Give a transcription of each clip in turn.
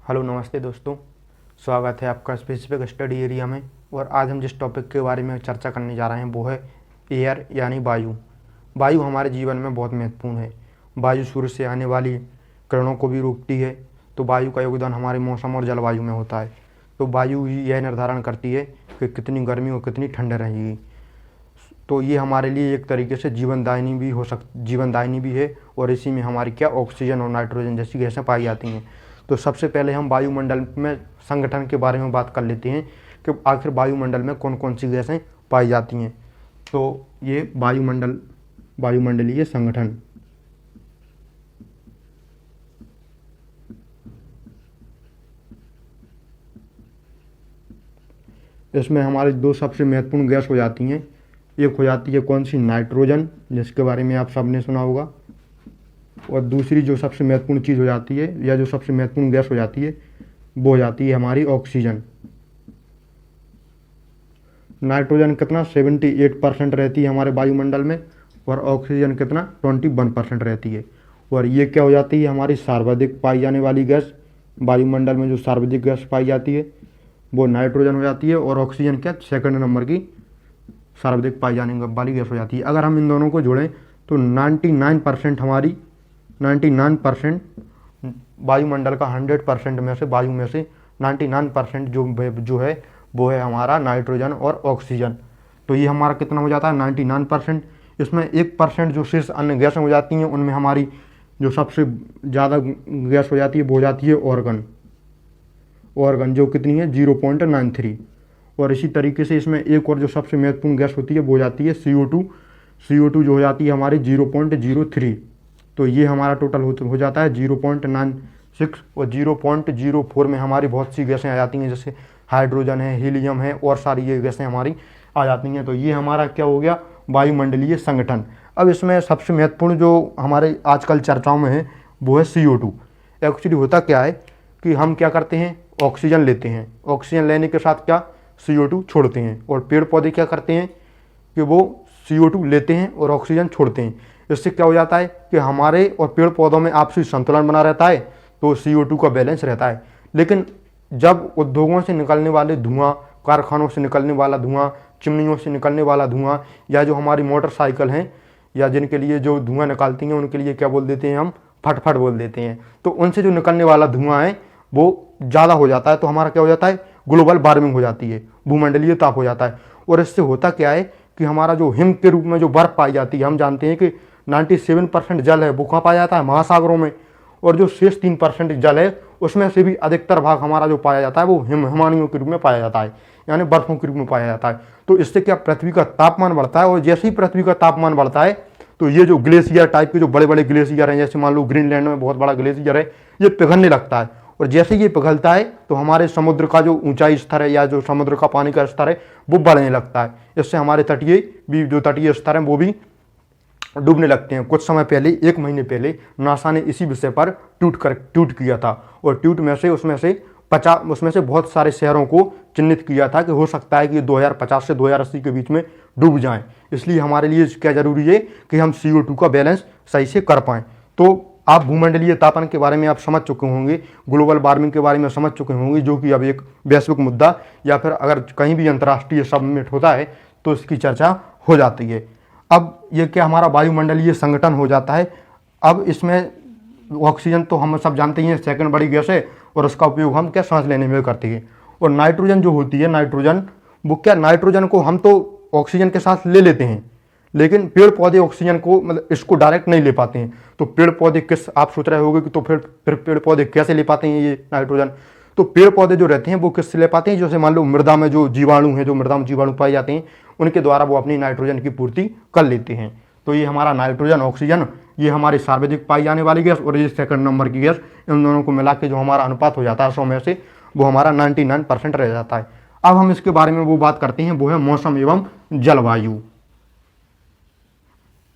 Hello नमस्ते दोस्तों, स्वागत है आपका स्पेसिफिक स्टडी एरिया में। और आज हम जिस टॉपिक के बारे में चर्चा करने जा रहे हैं वो है एयर यानी वायु। वायु हमारे जीवन में बहुत महत्वपूर्ण है। वायु सूर्य से आने वाली किरणों को भी रोकती है, तो वायु का योगदान हमारे मौसम और जलवायु में होता है। तो वायु ही यह निर्धारण करती है कि कितनी गर्मी और कितनी ठंड रहेगी। तो ये हमारे लिए एक तरीके से जीवनदायिनी भी है। और इसी में हमारी क्या ऑक्सीजन और नाइट्रोजन जैसी गैसें पाई जाती हैं। तो सबसे पहले हम वायुमंडल में संगठन के बारे में बात कर लेते हैं कि आखिर वायुमंडल में कौन कौन सी गैसें पाई जाती हैं। तो ये वायुमंडलीय संगठन, इसमें हमारी दो सबसे महत्वपूर्ण गैस हो जाती हैं। एक हो जाती है कौन सी, नाइट्रोजन, जिसके बारे में आप सबने सुना होगा। और दूसरी जो सबसे महत्वपूर्ण चीज़ हो जाती है या जो सबसे महत्वपूर्ण गैस हो जाती है वो हो जाती है हमारी ऑक्सीजन। नाइट्रोजन कितना 78% रहती है हमारे वायुमंडल में, और ऑक्सीजन कितना 21% रहती है। और ये क्या हो जाती है, हमारी सर्वाधिक पाई जाने वाली गैस। वायुमंडल में जो सर्वाधिक गैस पाई जाती है वो नाइट्रोजन हो जाती है, और ऑक्सीजन क्या सेकंड नंबर की सर्वाधिक पाई जाने वाली गैस हो जाती है। अगर हम इन दोनों को जोड़ें तो 99% वायुमंडल का 100% में से वायु में से 99% जो है वो है हमारा नाइट्रोजन और ऑक्सीजन। तो ये हमारा कितना हो जाता है 99%। इसमें 1% जो शेष अन्य गैसें हो जाती हैं, उनमें हमारी जो सबसे ज़्यादा गैस हो जाती है वो हो जाती है ऑर्गन जो कितनी है 0.93। और इसी तरीके से इसमें एक और जो सबसे महत्वपूर्ण गैस होती है वो हो जाती है CO2 जो हो जाती है हमारी 0.03। तो ये हमारा टोटल हो जाता है 0.96। और 0.04 में हमारी बहुत सी गैसें आ जाती हैं, जैसे हाइड्रोजन है, हीलियम है, और सारी ये गैसें हमारी आ जाती हैं। तो ये हमारा क्या हो गया, वायुमंडलीय संगठन। अब इसमें सबसे महत्वपूर्ण जो हमारे आजकल चर्चाओं में है वो है CO2। एक्चुअली होता क्या है कि हम क्या करते हैं, ऑक्सीजन लेते हैं, ऑक्सीजन लेने के साथ क्या CO2 छोड़ते हैं। और पेड़ पौधे क्या करते हैं कि वो CO2 लेते हैं और ऑक्सीजन छोड़ते हैं। इससे क्या हो जाता है कि हमारे और पेड़ पौधों में आपसी संतुलन बना रहता है, तो CO2 का बैलेंस रहता है। लेकिन जब उद्योगों से निकलने वाले धुआं, कारखानों से निकलने वाला धुआं, चिमनियों से निकलने वाला धुआं, या जो हमारी मोटरसाइकिल हैं या जिनके लिए जो धुआं निकालती हैं उनके लिए क्या बोल देते हैं हम, फटफट बोल देते हैं। तो उनसे जो निकलने वाला धुआं है वो ज़्यादा हो जाता है, तो हमारा क्या हो जाता है, ग्लोबल वार्मिंग हो जाती है, भूमंडलीय ताप हो जाता है। और इससे होता क्या है कि हमारा जो हिम के रूप में जो बर्फ पाई जाती है, हम जानते हैं कि 97% जल है वो कहाँ पाया जाता है, महासागरों में। और जो शेष 3% जल है उसमें से भी अधिकतर भाग हमारा जो पाया जाता है वो हिमानियों के रूप में पाया जाता है, यानी बर्फों के रूप में पाया जाता है। तो इससे क्या पृथ्वी का तापमान बढ़ता है, और जैसे ही पृथ्वी का तापमान बढ़ता है तो ये जो ग्लेशियर टाइप के जो बड़े बड़े ग्लेशियर हैं, जैसे मान लो ग्रीनलैंड में बहुत बड़ा ग्लेशियर है, ये पिघलने लगता है। और जैसे ये पिघलता है तो हमारे समुद्र का जो ऊंचाई स्तर है या जो समुद्र का पानी का स्तर है वो बढ़ने लगता है। इससे हमारे तटीय स्तर हैं वो भी डूबने लगते हैं। कुछ समय पहले, 1 महीने पहले, नासा ने इसी विषय पर ट्वीट किया था। और ट्वीट में से उसमें से बहुत सारे शहरों को चिन्हित किया था कि हो सकता है कि 2050 से 2080 के बीच में डूब जाएं। इसलिए हमारे लिए क्या जरूरी है कि हम CO2 का बैलेंस सही से कर पाएं। तो आप भूमंडलीय तापन के बारे में आप समझ चुके होंगे, ग्लोबल वार्मिंग के बारे में समझ चुके होंगे, जो कि अब एक वैश्विक मुद्दा या फिर अगर कहीं भी अंतर्राष्ट्रीय समिट होता है तो इसकी चर्चा हो जाती है। अब ये क्या हमारा वायुमंडलीय संगठन हो जाता है। अब इसमें ऑक्सीजन तो हम सब जानते ही हैं सेकंड बड़ी गैस है, और उसका उपयोग हम क्या सांस लेने में करते हैं। और नाइट्रोजन जो होती है, नाइट्रोजन को हम तो ऑक्सीजन के साथ ले लेते हैं, लेकिन पेड़ पौधे ऑक्सीजन को मतलब इसको डायरेक्ट नहीं ले पाते हैं। तो पेड़ पौधे आप सोच रहे होंगे कि तो फिर पेड़ पौधे कैसे ले पाते हैं ये नाइट्रोजन। तो पेड़ पौधे जो रहते हैं वो किससे ले पाते हैं, जैसे मान लो मृदा में जो जीवाणु हैं, जो मृदा में जीवाणु पाए जाते हैं, उनके द्वारा वो अपनी नाइट्रोजन की पूर्ति कर लेते हैं। तो ये हमारा नाइट्रोजन, ऑक्सीजन, ये हमारी सर्वाधिक पाई जाने वाली गैस, और ये सेकंड नंबर की गैस, इन दोनों को मिला के जो हमारा अनुपात हो जाता है 100 में से, वो हमारा 99% रह जाता है। अब हम इसके बारे में वो बात करते हैं, वो है मौसम एवं जलवायु।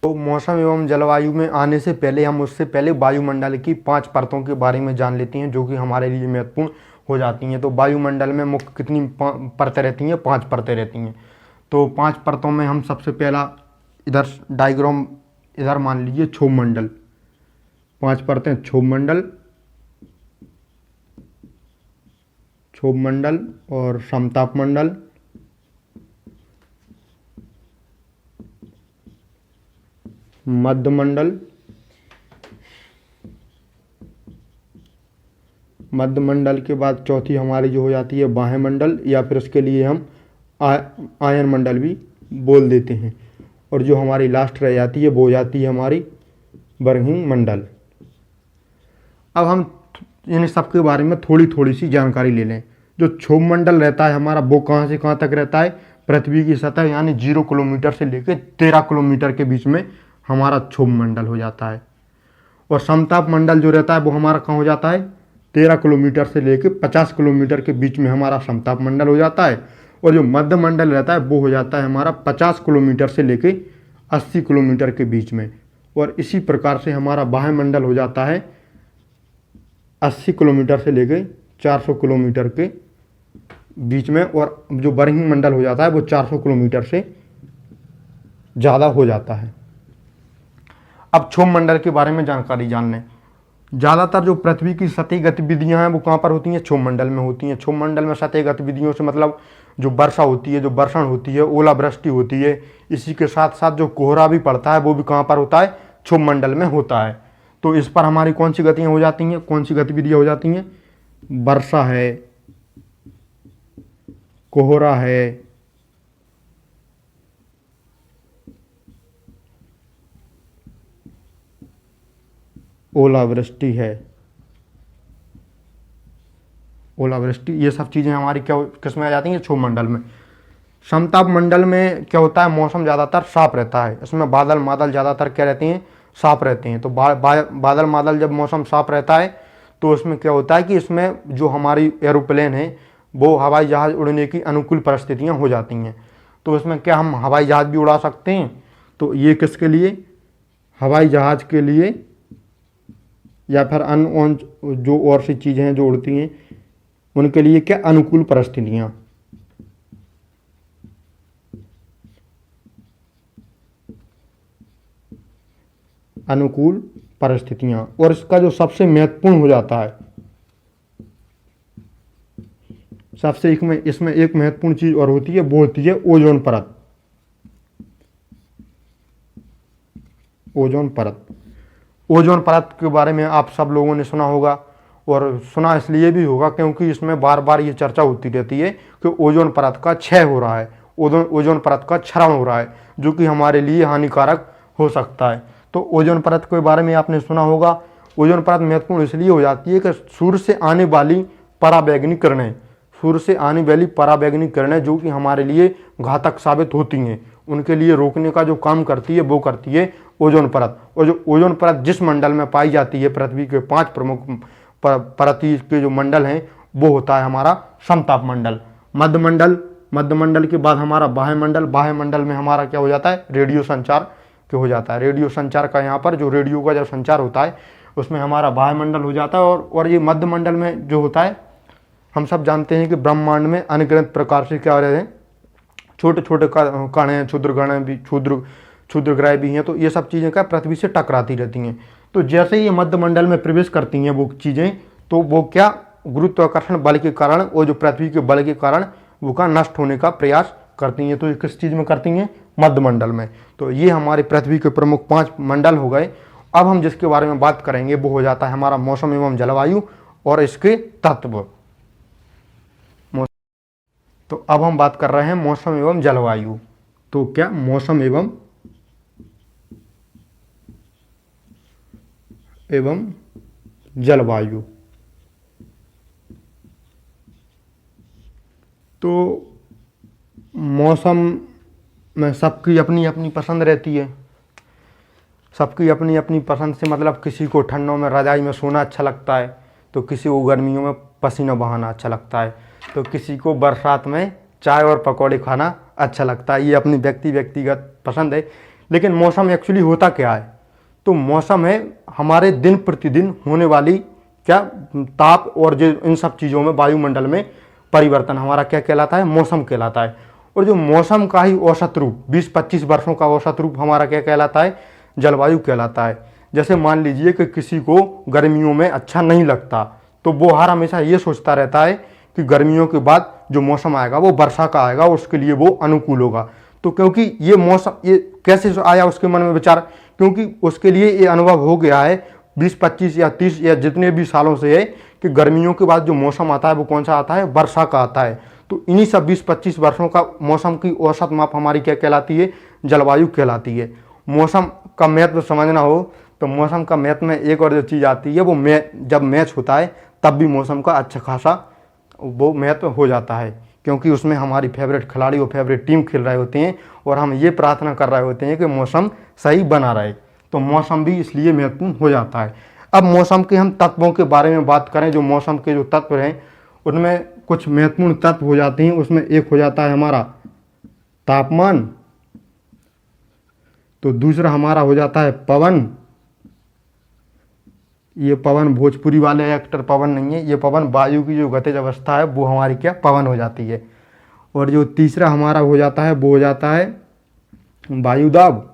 तो मौसम एवं जलवायु में आने से पहले हम उससे पहले वायुमंडल की 5 परतों के बारे में जान लेते हैं, जो कि हमारे लिए महत्वपूर्ण हो जाती हैं। तो वायुमंडल में मुख्य कितनी परतें रहती हैं, 5 परतें रहती हैं। तो 5 परतों में हम सबसे पहला इधर डायग्राम इधर मान लीजिए क्षोभमंडल, 5 परतें क्षोभमंडल, क्षोभ मंडल और समताप मंडल। मध्य मंडल, मध्य मंडल के बाद चौथी हमारी जो हो जाती है बाह्य मंडल, या फिर उसके लिए हम आयन मंडल भी बोल देते हैं। और जो हमारी लास्ट रह जाती है वो हो जाती है हमारी बरहीन मंडल। अब हम इन सब के बारे में थोड़ी थोड़ी सी जानकारी ले लें। जो क्षोभ मंडल रहता है हमारा वो कहाँ से कहाँ तक रहता है, पृथ्वी की सतह यानी 0 किलोमीटर से लेकर 13 किलोमीटर के बीच में हमारा क्षोभ मंडल हो जाता है। और समताप मंडल जो रहता है वो हमारा कहाँ हो जाता है, 13 किलोमीटर से लेकर 50 किलोमीटर के बीच में हमारा समताप मंडल हो जाता है। और जो मध्य मंडल रहता है वो हो जाता है हमारा 50 किलोमीटर से लेकर 80 किलोमीटर के बीच में। और इसी प्रकार से हमारा बाह्य मंडल हो जाता है 80 किलोमीटर से लेकर 400 किलोमीटर के बीच में। और जो बरहीन मंडल हो जाता है वो 400 किलोमीटर से ज़्यादा हो जाता है। अब क्षोभ मंडल के बारे में जानकारी जान लें। ज़्यादातर जो पृथ्वी की सतही गतिविधियां हैं वो कहाँ पर होती हैं, क्षोभ मंडल में होती हैं। क्षोभ मंडल में सतही गतिविधियों से मतलब जो वर्षा होती है, जो वर्षण होती है, ओलावृष्टि होती है, इसी के साथ साथ जो कोहरा भी पड़ता है वो भी कहाँ पर होता है, क्षोभ मंडल में होता है। तो इस पर हमारी कौन सी गतियाँ हो जाती हैं, कौन सी गतिविधियाँ हो जाती हैं, वर्षा है, कोहरा है, ओलावृष्टि है, ओलावृष्टि, ये सब चीज़ें हमारी क्या किस में आ जाती हैं, क्षोभ मंडल में। समताप मंडल में क्या होता है, मौसम ज़्यादातर साफ रहता है। इसमें बादल मादल ज़्यादातर क्या रहते हैं, साफ रहते हैं। तो बादल मादल जब मौसम साफ रहता है तो उसमें क्या होता है कि इसमें जो हमारी एरोप्लेन है वो हवाई जहाज़ उड़ने की अनुकूल परिस्थितियाँ हो जाती हैं। तो इसमें क्या हम हवाई जहाज़ भी उड़ा सकते हैं। तो ये किसके लिए, हवाई जहाज़ के लिए, या फिर अन्य जो और सी चीज़ें हैं जो उड़ती हैं उनके लिए क्या अनुकूल परिस्थितियाँ। अनुकूल परिस्थितियाँ। और इसका जो सबसे महत्वपूर्ण हो जाता है, सबसे इसमें एक महत्वपूर्ण चीज़ और होती है, वो होती है ओजोन परत। ओजोन परत, ओजोन परत के बारे में आप सब लोगों ने सुना होगा, और सुना इसलिए भी होगा क्योंकि इसमें बार बार ये चर्चा होती रहती है कि ओजोन परत का क्षय हो रहा है, ओजोन परत का क्षरण हो रहा है, जो कि हमारे लिए हानिकारक हो सकता है। तो ओजोन परत के बारे में आपने सुना होगा। ओजोन परत महत्वपूर्ण इसलिए हो जाती है कि सूर्य से आने वाली पराबैंगनी किरणें, सूर्य से आने वाली पराबैंगनी किरणें जो कि हमारे लिए घातक साबित होती हैं, उनके लिए रोकने का जो काम करती है वो करती है ओजोन परत। और जो ओजोन परत जिस मंडल में पाई जाती है, पृथ्वी के 5 प्रमुख परती के जो मंडल हैं वो होता है हमारा समताप मंडल, मध्य मंडल। मध्य मंडल के बाद हमारा बाह्य मंडल। बाह्य मंडल में हमारा क्या हो जाता है, रेडियो संचार के हो जाता है। रेडियो संचार का यहाँ पर जो रेडियो का जो संचार होता है उसमें हमारा बाह्य मंडल हो जाता है। और ये मध्य मंडल में जो होता है, हम सब जानते हैं कि ब्रह्मांड में अनगिनत प्रकार से क्या रहते हैं, छोटे छोटे कण हैं, क्षुद्र गण भी, क्षुद्र ग्रह भी हैं। तो ये सब चीज़ें क्या पृथ्वी से टकराती रहती हैं। तो जैसे ही ये मध्य मंडल में प्रवेश करती हैं वो चीज़ें, तो वो क्या गुरुत्वाकर्षण बल के कारण और जो पृथ्वी के बल के कारण वो का नष्ट होने का प्रयास करती हैं। तो ये किस चीज़ में करती हैं, मध्य मंडल में। तो ये हमारे पृथ्वी के प्रमुख 5 मंडल हो गए। अब हम जिसके बारे में बात करेंगे वो हो जाता है हमारा मौसम एवं जलवायु और इसके तत्व। तो अब हम बात कर रहे हैं मौसम एवं जलवायु। तो क्या मौसम एवं जलवायु, तो मौसम में सबकी अपनी अपनी पसंद रहती है। सबकी अपनी अपनी पसंद से मतलब किसी को ठंडों में रजाई में सोना अच्छा लगता है, तो किसी को गर्मियों में पसीना बहाना अच्छा लगता है, तो किसी को बरसात में चाय और पकौड़े खाना अच्छा लगता है। ये अपनी व्यक्तिगत पसंद है। लेकिन मौसम एक्चुअली होता क्या है, तो मौसम है हमारे दिन प्रतिदिन होने वाली क्या ताप और जो इन सब चीज़ों में वायुमंडल में परिवर्तन हमारा क्या कहलाता है, मौसम कहलाता है। और जो मौसम का ही औसत रूप 20-25 वर्षों का औसत रूप हमारा क्या कहलाता है, जलवायु कहलाता है। जैसे मान लीजिए कि किसी को गर्मियों में अच्छा नहीं लगता, तो वो हर हमेशा ये सोचता रहता है कि गर्मियों के बाद जो मौसम आएगा वो वर्षा का आएगा, उसके लिए वो अनुकूल होगा। तो क्योंकि ये मौसम, ये कैसे आया उसके मन में विचार, क्योंकि उसके लिए ये अनुभव हो गया है 20-25 या 30 या जितने भी सालों से है कि गर्मियों के बाद जो मौसम आता है वो कौन सा आता है, वर्षा का आता है। तो इन्हीं सब 20-25 वर्षों का मौसम की औसत माप हमारी क्या कहलाती है, जलवायु कहलाती है। मौसम का महत्व समझना हो तो मौसम का मैथ में एक और जो चीज़ आती है वो जब मैच होता है तब भी मौसम का अच्छा खासा वो महत्व हो जाता है, क्योंकि उसमें हमारी फेवरेट खिलाड़ी और फेवरेट टीम खेल रहे होते हैं और हम ये प्रार्थना कर रहे होते हैं कि मौसम सही बना रहे, तो मौसम भी इसलिए महत्वपूर्ण हो जाता है। अब मौसम के हम तत्वों के बारे में बात करें, जो मौसम के जो तत्व हैं उनमें कुछ महत्वपूर्ण तत्व हो जाते हैं। उसमें एक हो जाता है हमारा तापमान, तो दूसरा हमारा हो जाता है पवन। ये पवन भोजपुरी वाले एक्टर पवन नहीं है, ये पवन वायु की जो गतिज अवस्था है वो हमारी क्या पवन हो जाती है। और जो तीसरा हमारा हो जाता है वो हो जाता है वायुदाब।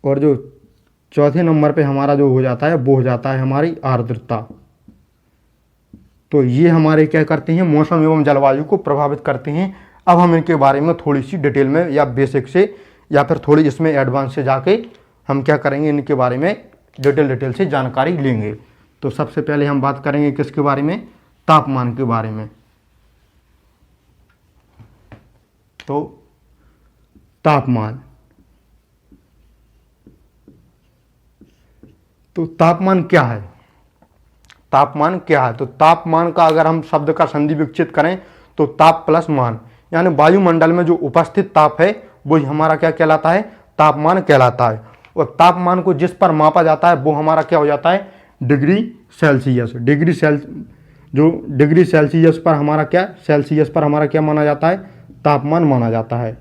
और जो चौथे नंबर पे हमारा जो हो जाता है वो हो जाता है हमारी आर्द्रता। तो ये हमारे क्या करते हैं, मौसम एवं जलवायु को प्रभावित करते हैं। अब हम इनके बारे में थोड़ी सी डिटेल में या बेसिक से या फिर थोड़ी इसमें एडवांस से जाके हम क्या करेंगे, इनके बारे में डिटेल से जानकारी लेंगे। तो सबसे पहले हम बात करेंगे किसके बारे में, तापमान के बारे में। तो तापमान, तो तापमान क्या है, तापमान क्या है। तो तापमान का अगर हम शब्द का संधि विकसित करें तो ताप प्लस मान, यानी वायुमंडल में जो उपस्थित ताप है वो हमारा क्या कहलाता है, तापमान कहलाता है। और तापमान को जिस पर मापा जाता है वो हमारा क्या हो जाता है, डिग्री सेल्सियस। जो डिग्री सेल्सियस पर हमारा क्या, सेल्सियस पर हमारा क्या माना जाता है, तापमान माना जाता है।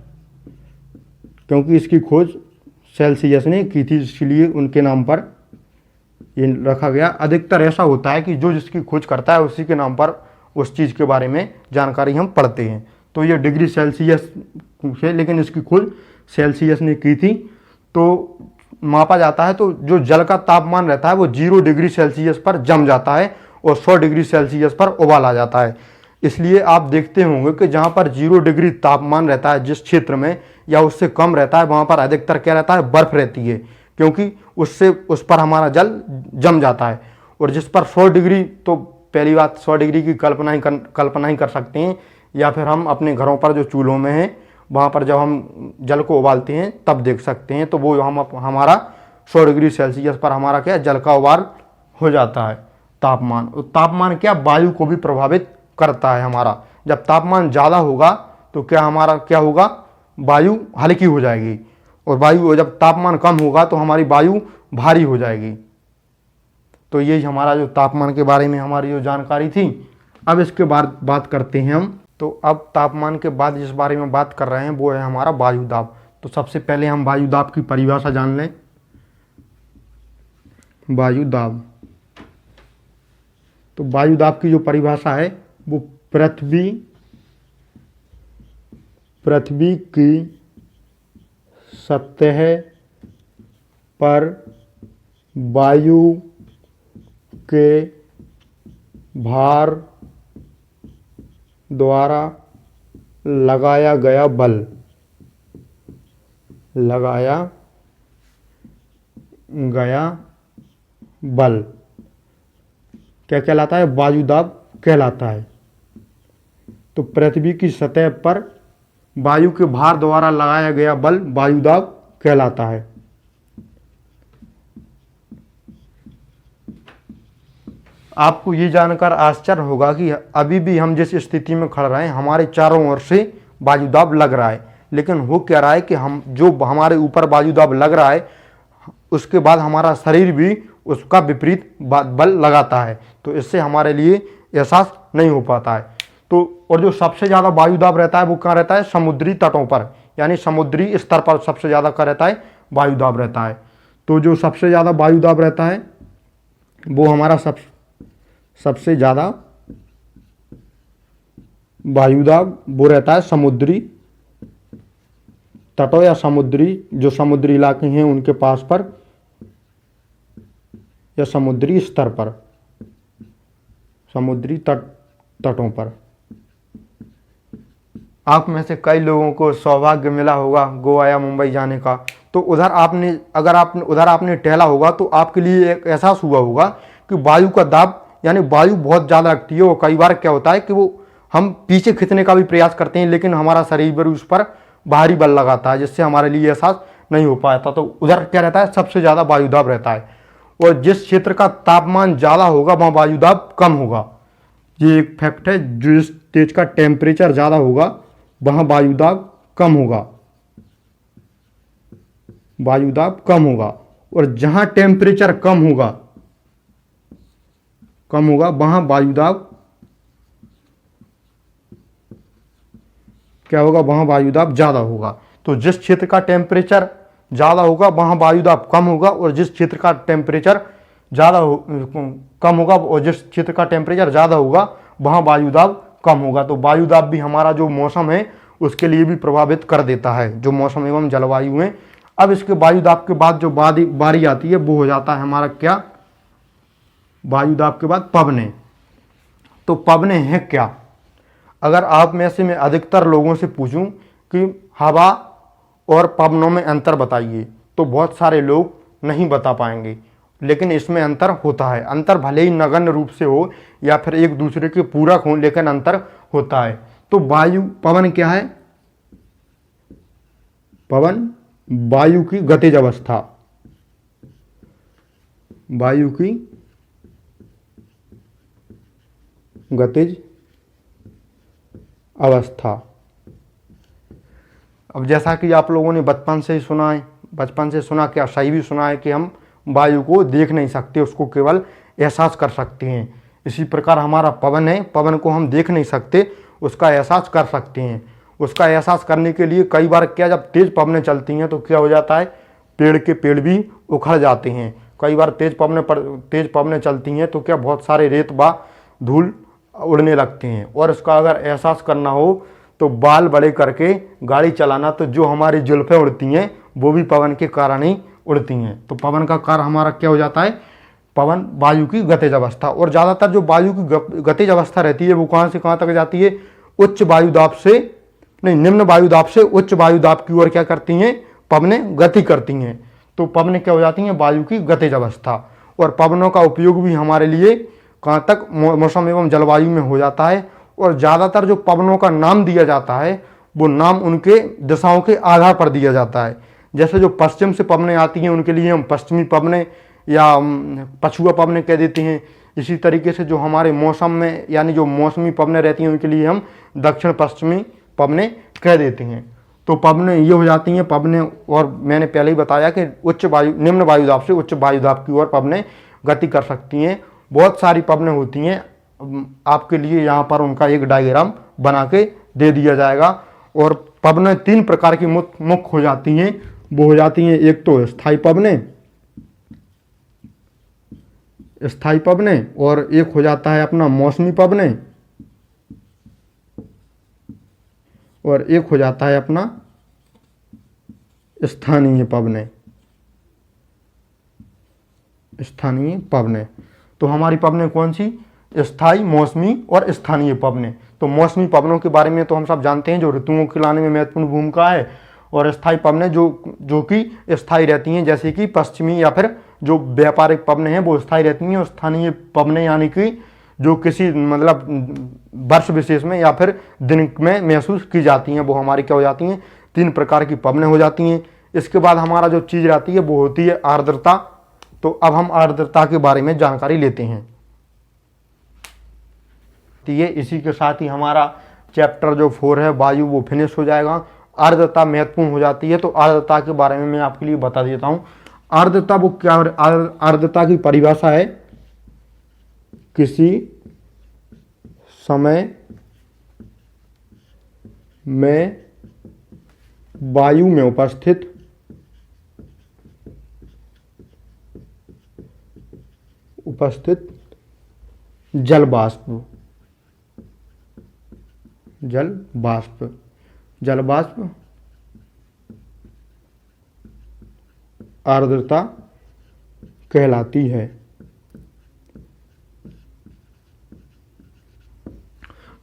क्योंकि इसकी खोज सेल्सियस ने की थी, इसलिए उनके नाम पर ये रखा गया। अधिकतर ऐसा होता है कि जो जिसकी खोज करता है उसी के नाम पर उस चीज़ के बारे में जानकारी हम पढ़ते हैं। तो ये डिग्री सेल्सियस है, लेकिन इसकी खोज सेल्सियस ने की थी। तो मापा जाता है, तो जो जल का तापमान रहता है वो 0 डिग्री सेल्सियस पर जम जाता है और 100 डिग्री सेल्सियस पर उबाल आ जाता है। इसलिए आप देखते होंगे कि जहाँ पर 0 डिग्री तापमान रहता है जिस क्षेत्र में, या उससे कम रहता है, वहाँ पर अधिकतर क्या रहता है, बर्फ रहती है, क्योंकि उससे उस पर हमारा जल जम जाता है। और जिस पर 100 डिग्री, तो पहली बात 100 डिग्री की कल्पना ही कर सकते हैं, या फिर हम अपने घरों पर जो चूल्हों में हैं वहाँ पर जब हम जल को उबालते हैं तब देख सकते हैं। तो वो हमारा 100 डिग्री सेल्सियस पर हमारा क्या, जल का उबाल हो जाता है। तापमान, तापमान क्या, वायु को भी प्रभावित करता है हमारा। जब तापमान ज़्यादा होगा तो क्या हमारा क्या होगा, वायु हल्की हो जाएगी, और वायु जब तापमान कम होगा तो हमारी वायु भारी हो जाएगी। तो यही हमारा जो तापमान के बारे में हमारी जो जानकारी थी। अब इसके बाद बात करते हैं हम। तो अब तापमान के बाद जिस बारे में बात कर रहे हैं वो है हमारा वायुदाब। तो सबसे पहले हम वायुदाब की परिभाषा जान लें। वायुदाब, तो वायुदाब की जो परिभाषा है वो पृथ्वी की सतह पर वायु के भार द्वारा लगाया गया बल क्या कहलाता है, वायुदाब कहलाता है। तो पृथ्वी की सतह पर वायु के भार द्वारा लगाया गया बल वायुदाब कहलाता है। आपको ये जानकर आश्चर्य होगा कि अभी भी हम जिस स्थिति में खड़ रहे हैं हमारे चारों ओर से वायुदाब लग रहा है, लेकिन हो क्या रहा है कि हम जो हमारे ऊपर वायुदाब लग रहा है उसके बाद हमारा शरीर भी उसका विपरीत बल लगाता है, तो इससे हमारे लिए एहसास नहीं हो पाता है। तो और जो सबसे ज़्यादा वायुदाब रहता है वो कहाँ रहता है, समुद्री तटों पर, यानी समुद्री स्तर पर सबसे ज़्यादा क्या रहता है, वायुदाब रहता है। तो जो सबसे ज़्यादा वायुदाब रहता है वो हमारा सबसे ज़्यादा वायुदाब वो रहता है समुद्री तटों या जो समुद्री इलाके हैं उनके पास पर या समुद्री स्तर पर, समुद्री तटों पर। आप में से कई लोगों को सौभाग्य मिला होगा गोवा या मुंबई जाने का, तो उधर आपने टहला होगा तो आपके लिए एक एहसास हुआ होगा कि वायु का दाब यानी वायु बहुत ज़्यादा लगती है। और कई बार क्या होता है कि वो हम पीछे खींचने का भी प्रयास करते हैं, लेकिन हमारा शरीर पर उस पर भारी बल लगाता है, जिससे हमारे लिए एहसास नहीं हो पाता। तो उधर क्या रहता है, सबसे ज़्यादा वायुदाब रहता है। और जिस क्षेत्र का तापमान ज़्यादा होगा वहाँ वायुदाब कम होगा। ये एक फैक्ट है, जिस देश का टेम्परेचर ज़्यादा होगा वहाँ वायुदाब कम होगा, वायुदाब कम होगा। और जहाँ टेम्परेचर कम होगा वहाँ वायुदाब क्या होगा, वहाँ वायुदाब ज़्यादा होगा। तो जिस क्षेत्र का टेम्परेचर ज़्यादा होगा वहाँ वायुदाब कम होगा, और जिस क्षेत्र का टेम्परेचर कम होगा और जिस क्षेत्र का टेम्परेचर ज़्यादा होगा वहाँ वायुदाब कम होगा। तो वायुदाब भी हमारा जो मौसम है उसके लिए भी प्रभावित कर देता है, जो मौसम एवं जलवायु है। अब इसके वायुदाब के बाद जो बारी आती है वो हो जाता है हमारा क्या, वायुदाब के बाद पवने। तो पवने हैं क्या, अगर आप में से मैं अधिकतर लोगों से पूछूं कि हवा और पवनों में अंतर बताइए तो बहुत सारे लोग नहीं बता पाएंगे, लेकिन इसमें अंतर होता है। अंतर भले ही नगण्य रूप से हो या फिर एक दूसरे के पूरक हो, लेकिन अंतर होता है। तो पवन क्या है, पवन वायु की गतिज अवस्था, वायु की गतिज अवस्था। अब जैसा कि आप लोगों ने बचपन से सुना, क्या सही भी सुना है कि हम वायु को देख नहीं सकते, उसको केवल एहसास कर सकते हैं। इसी प्रकार हमारा पवन है, पवन को हम देख नहीं सकते, उसका एहसास कर सकते हैं। उसका एहसास करने के लिए कई बार क्या, जब तेज पवनें चलती हैं तो क्या हो जाता है, पेड़ के पेड़ भी उखड़ जाते हैं। कई बार तेज पवनें चलती हैं तो क्या, बहुत सारे रेत व धूल उड़ने लगते हैं। और उसका अगर एहसास करना हो तो बाल बड़े करके गाड़ी चलाना, तो जो हमारी जुल्फें उड़ती हैं वो भी पवन के कारण ही उड़ती हैं। तो पवन का कार्य हमारा क्या हो जाता है, पवन वायु की गतिज अवस्था। और ज़्यादातर जो वायु की गतिज अवस्था रहती है वो कहाँ से कहाँ तक जाती है, निम्न वायुदाब से उच्च वायुदाब की ओर क्या करती हैं, पवनें गति करती हैं। तो पवनें क्या हो जाती हैं, वायु की गतिज अवस्था। और पवनों का उपयोग भी हमारे लिए कहाँ तक, मौसम एवं जलवायु में हो जाता है। और ज़्यादातर जो पवनों का नाम दिया जाता है वो नाम उनके दिशाओं के आधार पर दिया जाता है। जैसे जो पश्चिम से पवनें आती हैं उनके लिए हम पश्चिमी पवनें या पछुआ पवनें कह देते हैं। इसी तरीके से जो हमारे मौसम में यानी जो मौसमी पवनें रहती हैं उनके लिए हम दक्षिण पश्चिमी पवनें कह देते हैं। तो पवनें ये हो जाती हैं पवनें। और मैंने पहले ही बताया कि निम्न वायुदाब से उच्च वायुदाब की ओर पवनें गति कर सकती हैं। बहुत सारी पवनें होती हैं, आपके लिए यहाँ पर उनका एक डायग्राम बना के दे दिया जाएगा। और पवनें 3 प्रकार की मुख्य हो जाती हैं। वो हो जाती हैं, एक तो स्थायी पवनें, और एक हो जाता है अपना मौसमी पवनें, और एक हो जाता है अपना स्थानीय पवनें। तो हमारी पवनें कौन सी, स्थायी, मौसमी और स्थानीय पवनें। तो मौसमी पवनों के बारे में तो हम सब जानते हैं, जो ऋतुओं के लाने में महत्वपूर्ण भूमिका है। और स्थायी पवनें जो कि स्थायी रहती हैं, जैसे कि पश्चिमी या फिर जो व्यापारिक पवनें हैं वो स्थायी रहती हैं। और स्थानीय पवनें यानी कि जो किसी वर्ष विशेष में या फिर दिन में महसूस की जाती हैं, वो हमारी क्या हो जाती हैं, 3 प्रकार की पवनें हो जाती हैं। इसके बाद हमारा जो चीज़ रहती है वो होती है आर्द्रता। तो अब हम आर्द्रता के बारे में जानकारी लेते हैं। इसी के साथ ही हमारा चैप्टर जो 4 है वायु वो फिनिश हो जाएगा। आर्द्रता महत्वपूर्ण हो जाती है, तो आर्द्रता के बारे में मैं आपके लिए बता देता हूँ। आर्द्रता वो क्या, आर्द्रता की परिभाषा है किसी समय में वायु में उपस्थित जल वाष्प आर्द्रता कहलाती है।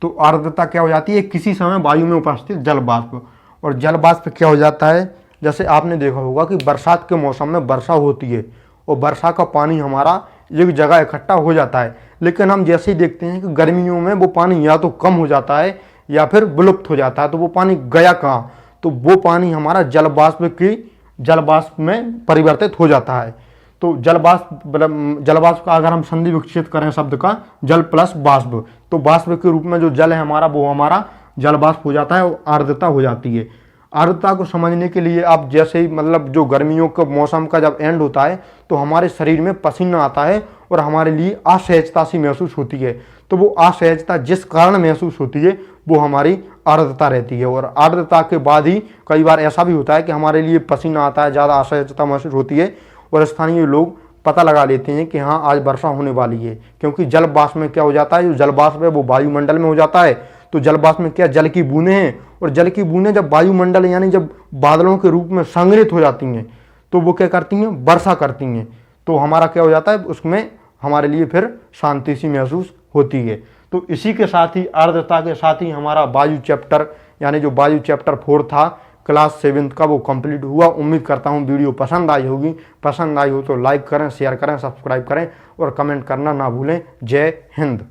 तो आर्द्रता क्या हो जाती है, किसी समय वायु में उपस्थित जल वाष्प। और जल वाष्प क्या हो जाता है, जैसे आपने देखा होगा कि बरसात के मौसम में वर्षा होती है और वर्षा का पानी हमारा एक जगह इकट्ठा हो जाता है, लेकिन हम जैसे ही देखते हैं कि गर्मियों में वो पानी या तो कम हो जाता है या फिर विलुप्त हो जाता है, तो वो पानी गया कहाँ, तो वो पानी हमारा जल वाष्प में परिवर्तित हो जाता है। तो जल वाष्प का अगर हम संधि विकसित करें शब्द का जल प्लस वाष्प, तो वाष्प के रूप में जो जल है हमारा वो हमारा जल वाष्प हो जाता है और आर्द्रता हो जाती है। आर्द्रता को समझने के लिए आप जैसे ही जो गर्मियों के मौसम का जब एंड होता है तो हमारे शरीर में पसीना आता है और हमारे लिए असहजता सी महसूस होती है। तो वो असहजता जिस कारण महसूस होती है वो हमारी आर्द्रता रहती है। और आर्द्रता के बाद ही कई बार ऐसा भी होता है कि हमारे लिए पसीना आता है, ज़्यादा असहजता महसूस होती है और स्थानीय लोग पता लगा लेते हैं कि हाँ आज वर्षा होने वाली है, क्योंकि जल वाष्प में क्या हो जाता है, जो जल वाष्प है वो वायुमंडल में हो जाता है। तो जल वाष्प में क्या, जल की बूंदें हैं, और जल की बूंदें जब वायुमंडल यानी जब बादलों के रूप में संग्रहित हो जाती हैं तो वो क्या करती हैं, वर्षा करती हैं। तो हमारा क्या हो जाता है, उसमें हमारे लिए फिर शांति सी महसूस होती है। तो इसी के साथ ही आर्द्रता के साथ ही हमारा वायु चैप्टर यानी जो वायु चैप्टर 4 था क्लास 7 का वो कंप्लीट हुआ। उम्मीद करता हूँ वीडियो पसंद आई होगी। पसंद आई हो तो लाइक करें, शेयर करें, सब्सक्राइब करें और कमेंट करना ना भूलें। जय हिंद।